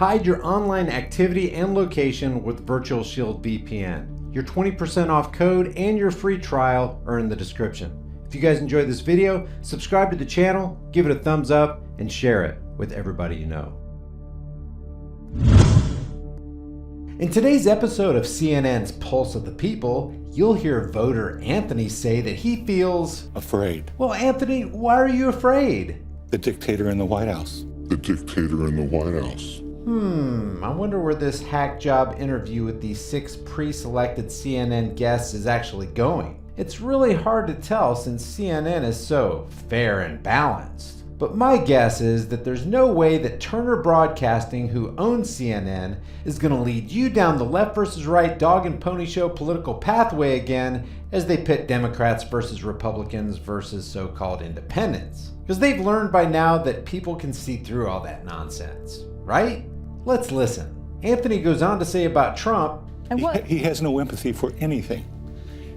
Hide your online activity and location with Virtual Shield VPN. Your 20% off code and your free trial are in the description. If you guys enjoyed this video, subscribe to the channel, give it a thumbs up, and share it with everybody you know. In today's episode of CNN's Pulse of the People, you'll hear voter Anthony say that he feels afraid. Well, Anthony, why are you afraid? The dictator in the White House. The dictator in the White House. I wonder where this hack job interview with these 6 pre-selected CNN guests is actually going. It's really hard to tell since CNN is so fair and balanced. But my guess is that there's no way that Turner Broadcasting, who owns CNN, is going to lead you down the left versus right dog and pony show political pathway again as they pit Democrats versus Republicans versus so-called independents. Because they've learned by now that people can see through all that nonsense, right? Let's listen. Anthony goes on to say about Trump, and what? He has no empathy for anything.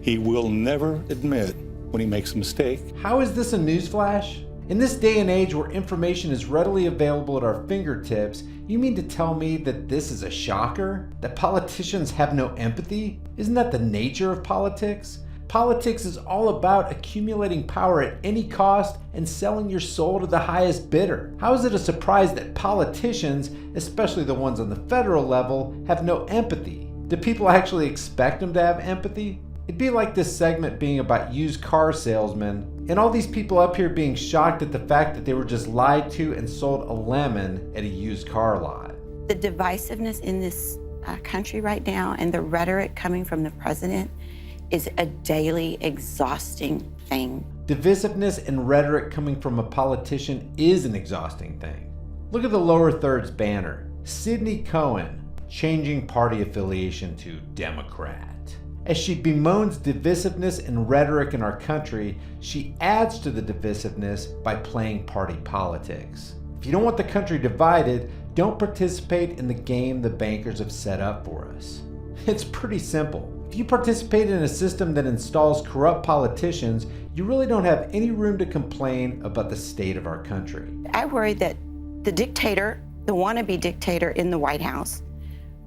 He will never admit when he makes a mistake. How is this a newsflash? In this day and age where information is readily available at our fingertips, you mean to tell me that this is a shocker? That politicians have no empathy? Isn't that the nature of politics? Politics is all about accumulating power at any cost and selling your soul to the highest bidder. How is it a surprise that politicians, especially the ones on the federal level, have no empathy? Do people actually expect them to have empathy? It'd be like this segment being about used car salesmen and all these people up here being shocked at the fact that they were just lied to and sold a lemon at a used car lot. The divisiveness in this country right now and the rhetoric coming from the president is a daily exhausting thing. Divisiveness and rhetoric coming from a politician is an exhausting thing. Look at the lower third's banner. Sidney Cohen, changing party affiliation to Democrat. As she bemoans divisiveness and rhetoric in our country, she adds to the divisiveness by playing party politics. If you don't want the country divided, don't participate in the game the bankers have set up for us. It's pretty simple. If you participate in a system that installs corrupt politicians, you really don't have any room to complain about the state of our country. I worry that the dictator, the wannabe dictator in the White House,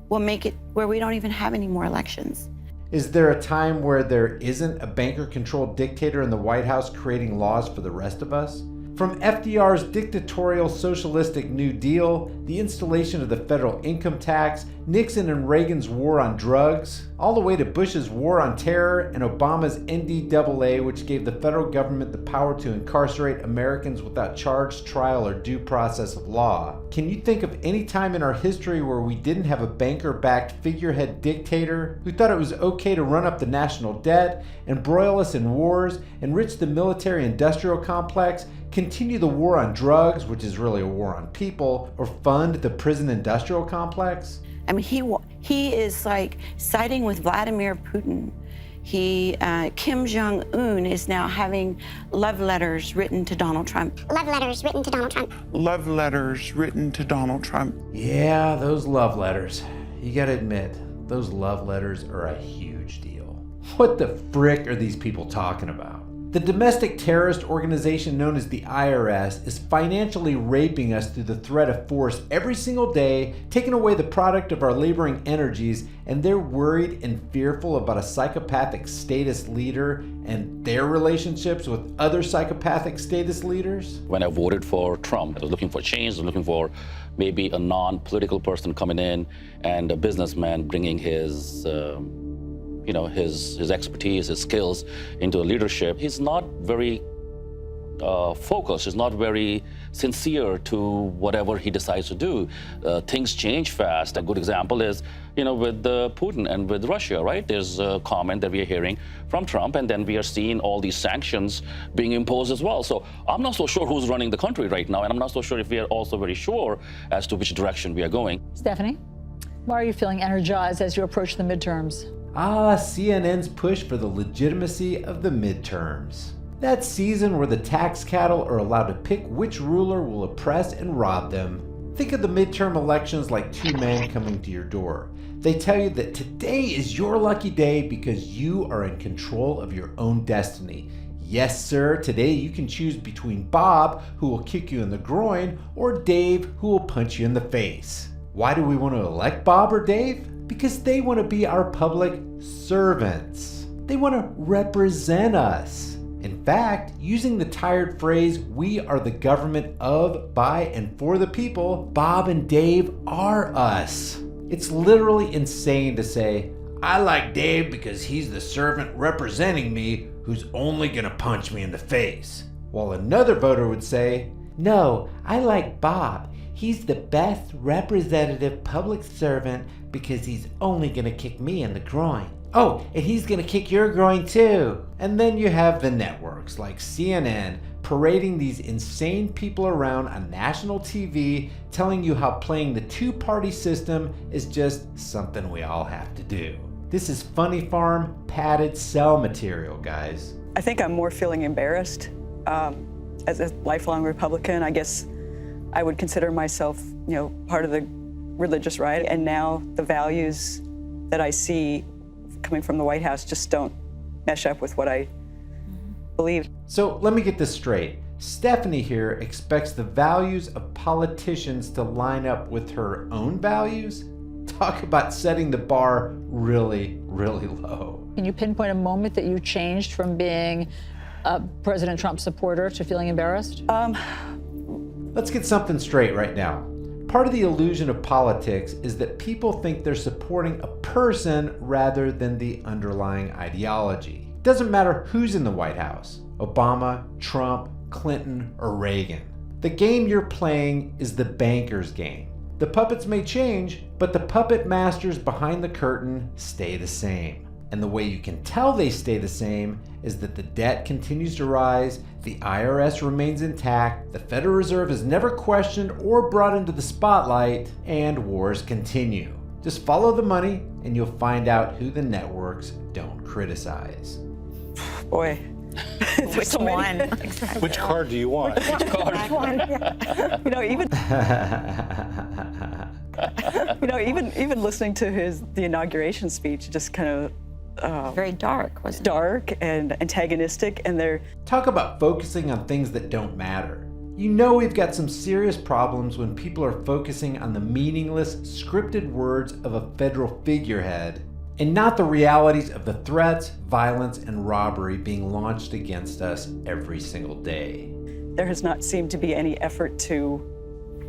will make it where we don't even have any more elections. Is there a time where there isn't a banker-controlled dictator in the White House creating laws for the rest of us? From FDR's dictatorial socialistic New Deal, the installation of the federal income tax, Nixon and Reagan's war on drugs, all the way to Bush's war on terror and Obama's NDAA, which gave the federal government the power to incarcerate Americans without charge, trial, or due process of law. Can you think of any time in our history where we didn't have a banker-backed figurehead dictator who thought it was okay to run up the national debt, embroil us in wars, enrich the military-industrial complex, continue the war on drugs, which is really a war on people, or fund the prison industrial complex? I mean, he is like siding with Vladimir Putin. Kim Jong-un is now having love letters written to Donald Trump. Love letters written to Donald Trump. Love letters written to Donald Trump. Yeah, those love letters. You gotta admit, those love letters are a huge deal. What the frick are these people talking about? The domestic terrorist organization known as the IRS is financially raping us through the threat of force every single day, taking away the product of our laboring energies, and they're worried and fearful about a psychopathic status leader and their relationships with other psychopathic status leaders? When I voted for Trump, I was looking for change, I was looking for maybe a non-political person coming in and a businessman bringing his his expertise, his skills into leadership. He's not very focused. He's not very sincere to whatever he decides to do. Things change fast. A good example is, with Putin and with Russia, right? There's a comment that we are hearing from Trump, and then we are seeing all these sanctions being imposed as well. So I'm not so sure who's running the country right now, and I'm not so sure if we are also very sure as to which direction we are going. Stephanie, why are you feeling energized as you approach the midterms? CNN's push for the legitimacy of the midterms. That season where the tax cattle are allowed to pick which ruler will oppress and rob them. Think of the midterm elections like two men coming to your door. They tell you that today is your lucky day because you are in control of your own destiny. Yes, sir, today you can choose between Bob, who will kick you in the groin, or Dave, who will punch you in the face. Why do we want to elect Bob or Dave? Because they want to be our public servants. They want to represent us. In fact, using the tired phrase, "we are the government of, by, and for the people," Bob and Dave are us. It's literally insane to say, "I like Dave because he's the servant representing me who's only gonna punch me in the face." While another voter would say, "No, I like Bob. He's the best representative public servant because he's only gonna kick me in the groin. Oh, and he's gonna kick your groin too." And then you have the networks like CNN parading these insane people around on national TV, telling you how playing the two-party system is just something we all have to do. This is Funny Farm padded cell material, guys. I think I'm more feeling embarrassed. As a lifelong Republican, I guess I would consider myself, part of the religious right. And now the values that I see coming from the White House just don't mesh up with what I believe. So let me get this straight. Stephanie here expects the values of politicians to line up with her own values? Talk about setting the bar really, really low. Can you pinpoint a moment that you changed from being a President Trump supporter to feeling embarrassed? Let's get something straight right now. Part of the illusion of politics is that people think they're supporting a person rather than the underlying ideology. It doesn't matter who's in the White House, Obama, Trump, Clinton, or Reagan. The game you're playing is the banker's game. The puppets may change, but the puppet masters behind the curtain stay the same. And the way you can tell they stay the same is that the debt continues to rise, the IRS remains intact, the Federal Reserve is never questioned or brought into the spotlight, and wars continue. Just follow the money and you'll find out who the networks don't criticize. Boy. Which one? Which card do you want? Which one? Even listening to the inauguration speech, just kind of Very dark, wasn't it? dark and antagonistic, and they're Talk about focusing on things that don't matter. You know we've got some serious problems when people are focusing on the meaningless, scripted words of a federal figurehead and not the realities of the threats, violence, and robbery being launched against us every single day. there has not seemed to be any effort to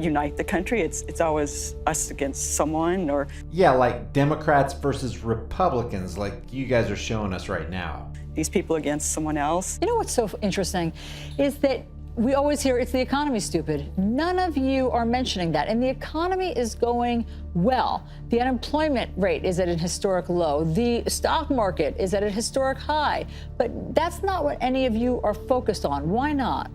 unite the country. It's always us against someone, or Yeah, like Democrats versus Republicans, like you guys are showing us right now. these people against someone else. You know what's so interesting is that we always hear it's the economy, stupid. None of you are mentioning that. And the economy is going well. The unemployment rate is at a historic low. The stock market is at a historic high. But that's not what any of you are focused on. Why not?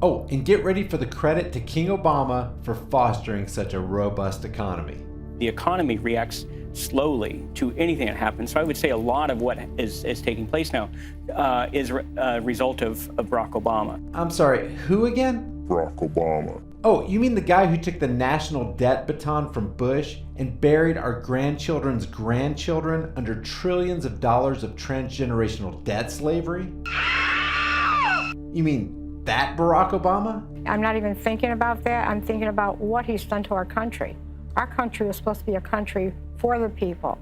Oh, and get ready for the credit to King Obama for fostering such a robust economy. The economy reacts slowly to anything that happens. So I would say a lot of what is taking place now is a result of Barack Obama. I'm sorry, who again? Barack Obama. Oh, you mean the guy who took the national debt baton from Bush and buried our grandchildren's grandchildren under trillions of dollars of transgenerational debt slavery? You mean that Barack Obama? I'm not even thinking about that. I'm thinking about what he's done to our country. Our country is supposed to be a country for the people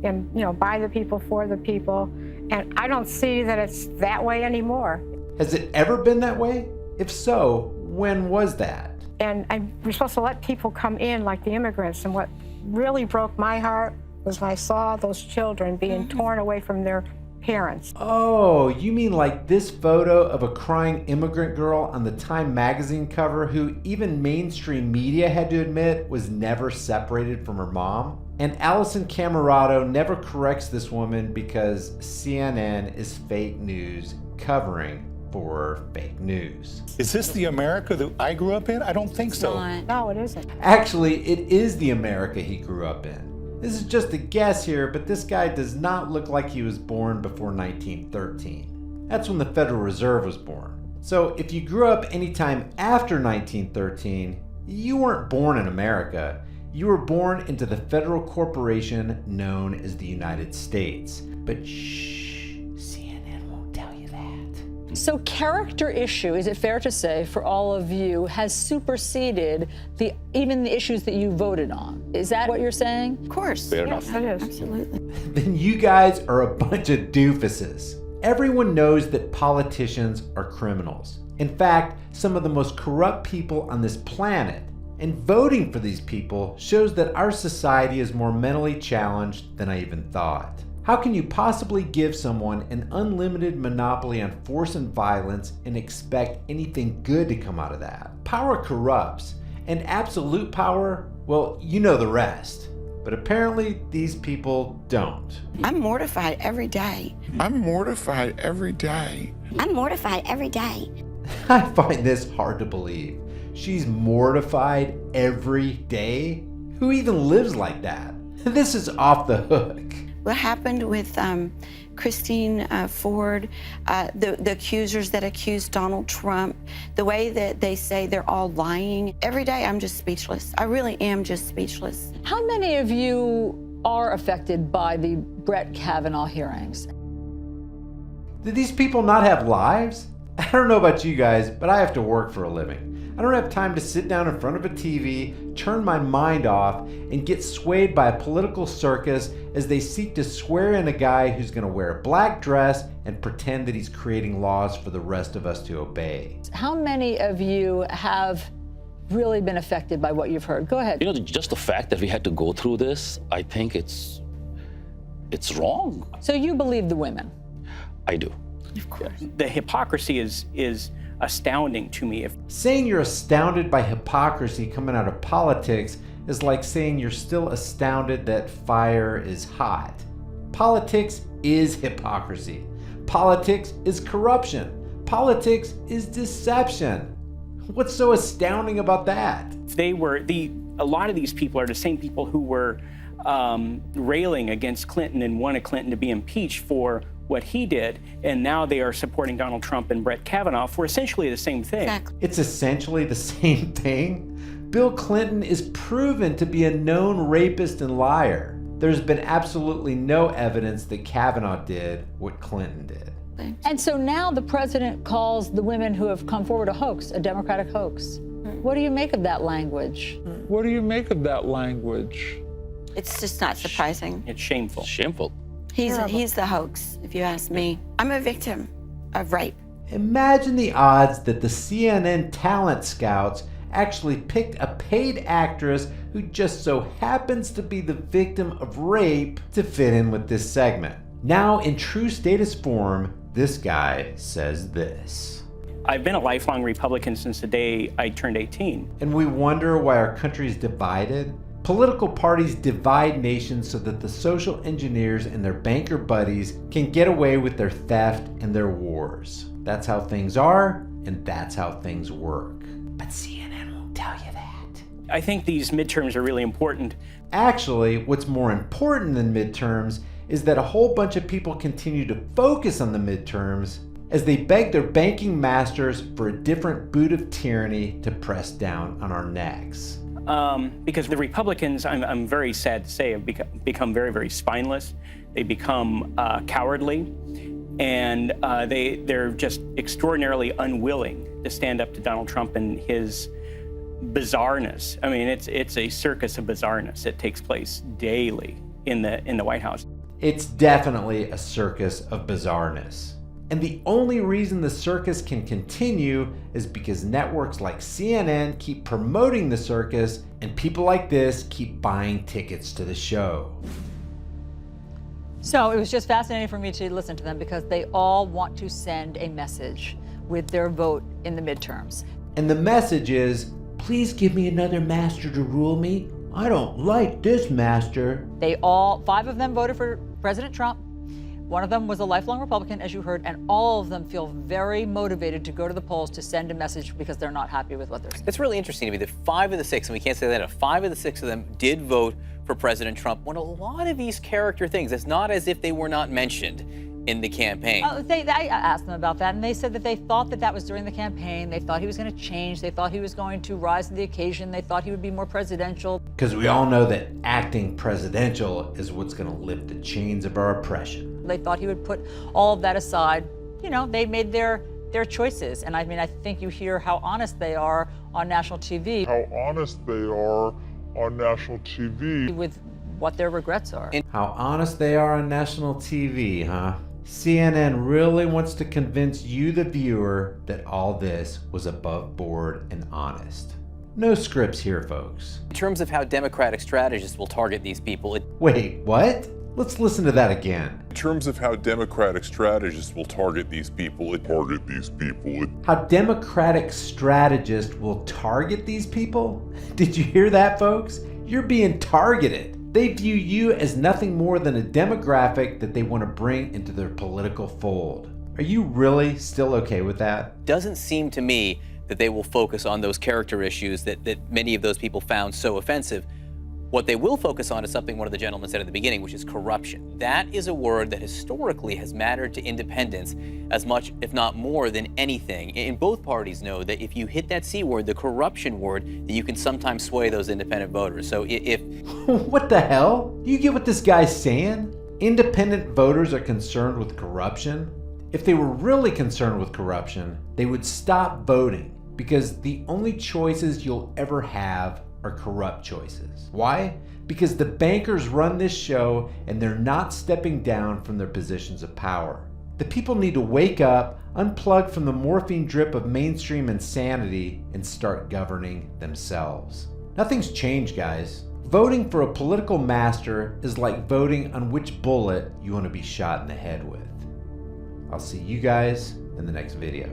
and, by the people, for the people. And I don't see that it's that way anymore. Has it ever been that way? If so, when was that? And we're supposed to let people come in like the immigrants. And what really broke my heart was when I saw those children being torn away from their parents. Oh, you mean like this photo of a crying immigrant girl on the Time magazine cover who even mainstream media had to admit was never separated from her mom? And Allison Camerado never corrects this woman because CNN is fake news covering for fake news. Is this the America that I grew up in? I don't think so. No, it isn't. Actually, it is the America he grew up in. This is just a guess here, but this guy does not look like he was born before 1913. That's when the Federal Reserve was born. So if you grew up anytime after 1913, you weren't born in America. You were born into the federal corporation known as the United States. But shh, CNN won't tell you that. So character issue, is it fair to say, for all of you, has superseded even the issues that you voted on? Is that what you're saying? Of course. Fair yes, enough. It is. Absolutely. Then you guys are a bunch of doofuses. Everyone knows that politicians are criminals. In fact, some of the most corrupt people on this planet. And voting for these people shows that our society is more mentally challenged than I even thought. How can you possibly give someone an unlimited monopoly on force and violence and expect anything good to come out of that? Power corrupts, and absolute power, well, you know the rest. But apparently these people don't. I'm mortified every day. I'm mortified every day. I'm mortified every day. I find this hard to believe. She's mortified every day? Who even lives like that? This is off the hook. What happened with Christine Ford, the accusers that accused Donald Trump, the way that they say they're all lying, every day I'm just speechless. I really am just speechless. How many of you are affected by the Brett Kavanaugh hearings? Did these people not have lives? I don't know about you guys, but I have to work for a living. I don't have time to sit down in front of a TV, turn my mind off, and get swayed by a political circus as they seek to swear in a guy who's going to wear a black dress and pretend that he's creating laws for the rest of us to obey. How many of you have really been affected by what you've heard? Go ahead. You know, just the fact that we had to go through this, I think it's wrong. So you believe the women? I do. Of course. The hypocrisy is astounding to me. Saying you're astounded by hypocrisy coming out of politics is like saying you're still astounded that fire is hot. Politics is hypocrisy. Politics is corruption. Politics is deception. What's so astounding about that? A lot of these people are the same people who were railing against Clinton and wanted Clinton to be impeached for what he did, and now they are supporting Donald Trump and Brett Kavanaugh for essentially the same thing. Exactly. It's essentially the same thing. Bill Clinton is proven to be a known rapist and liar. There's been absolutely no evidence that Kavanaugh did what Clinton did. And so now the president calls the women who have come forward a hoax, a Democratic hoax. What do you make of that language? What do you make of that language? It's just not surprising. It's shameful. Shameful. He's the hoax, if you ask me. I'm a victim of rape. Imagine the odds that the CNN talent scouts actually picked a paid actress who just so happens to be the victim of rape to fit in with this segment. Now, in true status form, this guy says this. I've been a lifelong Republican since the day I turned 18. And we wonder why our country is divided. Political parties divide nations so that the social engineers and their banker buddies can get away with their theft and their wars. That's how things are, and that's how things work. But CNN won't tell you that. I think these midterms are really important. Actually, what's more important than midterms is that a whole bunch of people continue to focus on the midterms as they beg their banking masters for a different boot of tyranny to press down on our necks. Because the Republicans, I'm very sad to say, have become very, very spineless. They become cowardly, and they're just extraordinarily unwilling to stand up to Donald Trump and his bizarreness. I mean, it's a circus of bizarreness that takes place daily in the White House. It's definitely a circus of bizarreness. And the only reason the circus can continue is because networks like CNN keep promoting the circus and people like this keep buying tickets to the show. So it was just fascinating for me to listen to them because they all want to send a message with their vote in the midterms. And the message is, please give me another master to rule me. I don't like this master. Five of them voted for President Trump. One of them was a lifelong Republican, as you heard, and all of them feel very motivated to go to the polls to send a message because they're not happy with what they're seeing. It's really interesting to me that 5 of the 6, and we can't say that, 5 of the 6 of them did vote for President Trump when a lot of these character things, it's not as if they were not mentioned in the campaign. I asked them about that, and they said that they thought that was during the campaign. They thought he was going to change. They thought he was going to rise to the occasion. They thought he would be more presidential. Because we all know that acting presidential is what's going to lift the chains of our oppression. They thought he would put all of that aside. You know, they made their their choices. And I mean, I think you hear how honest they are on national TV. How honest they are on national TV. With what their regrets are. How honest they are on national TV, huh? CNN really wants to convince you, the viewer, that all this was above board and honest. No scripts here, folks. In terms of how Democratic strategists will target these people, Wait, what? Let's listen to that again. In terms of how Democratic strategists will target these people. How Democratic strategists will target these people? Did you hear that, folks? You're being targeted. They view you as nothing more than a demographic that they want to bring into their political fold. Are you really still okay with that? doesn't seem to me that they will focus on those character issues that many of those people found so offensive. What they will focus on is something one of the gentlemen said at the beginning, which is corruption. That is a word that historically has mattered to independents as much, if not more, than anything. And both parties know that if you hit that C word, the corruption word, that you can sometimes sway those independent voters. So if... What the hell? Do you get what this guy's saying? Independent voters are concerned with corruption? If they were really concerned with corruption, they would stop voting, because the only choices you'll ever have are corrupt choices. Why? Because the bankers run this show and they're not stepping down from their positions of power. The people need to wake up, unplug from the morphine drip of mainstream insanity, and start governing themselves. Nothing's changed, guys. Voting for a political master is like voting on which bullet you want to be shot in the head with. I'll see you guys in the next video.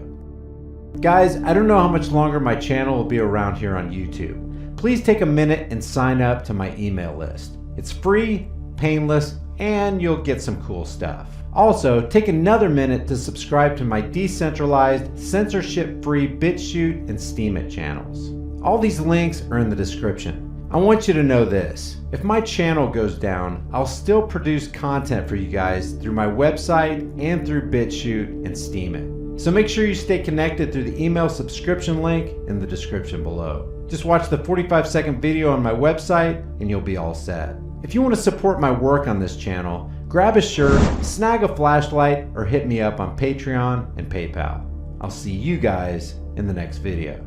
Guys, I don't know how much longer my channel will be around here on YouTube. Please take a minute and sign up to my email list. It's free, painless, and you'll get some cool stuff. Also, take another minute to subscribe to my decentralized, censorship-free BitChute and Steemit channels. All these links are in the description. I want you to know this. If my channel goes down, I'll still produce content for you guys through my website and through BitChute and Steemit. So make sure you stay connected through the email subscription link in the description below. Just watch the 45-second video on my website and you'll be all set. If you want to support my work on this channel, grab a shirt, snag a flashlight, or hit me up on Patreon and PayPal. I'll see you guys in the next video.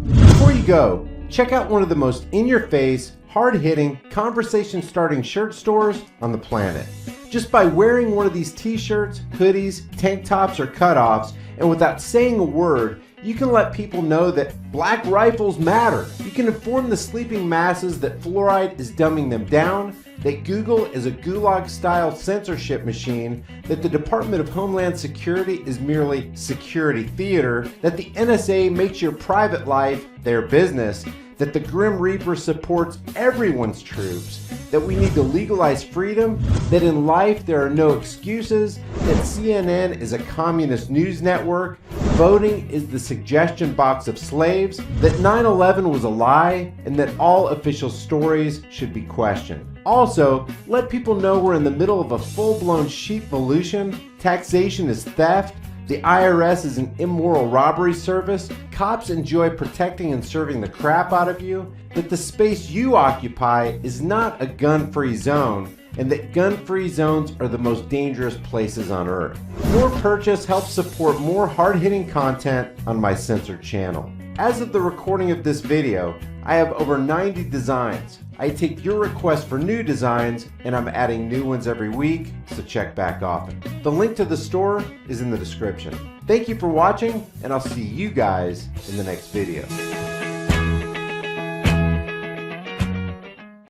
Before you go, check out one of the most in-your-face, hard-hitting, conversation-starting shirt stores on the planet. Just by wearing one of these t-shirts, hoodies, tank tops, or cutoffs, and without saying a word, you can let people know that black rifles matter. You can inform the sleeping masses that fluoride is dumbing them down, that Google is a gulag-style censorship machine, that the Department of Homeland Security is merely security theater, that the NSA makes your private life their business, that the Grim Reaper supports everyone's troops, that we need to legalize freedom, that in life there are no excuses, that CNN is a communist news network, voting is the suggestion box of slaves, that 9/11 was a lie, and that all official stories should be questioned. Also, let people know we're in the middle of a full-blown sheepvolution, taxation is theft, the IRS is an immoral robbery service, cops enjoy protecting and serving the crap out of you, that the space you occupy is not a gun-free zone, and that gun-free zones are the most dangerous places on earth. Your purchase helps support more hard-hitting content on my censored channel. As of the recording of this video, I have over 90 designs. I take your requests for new designs, and I'm adding new ones every week, so check back often. The link to the store is in the description. Thank you for watching, and I'll see you guys in the next video.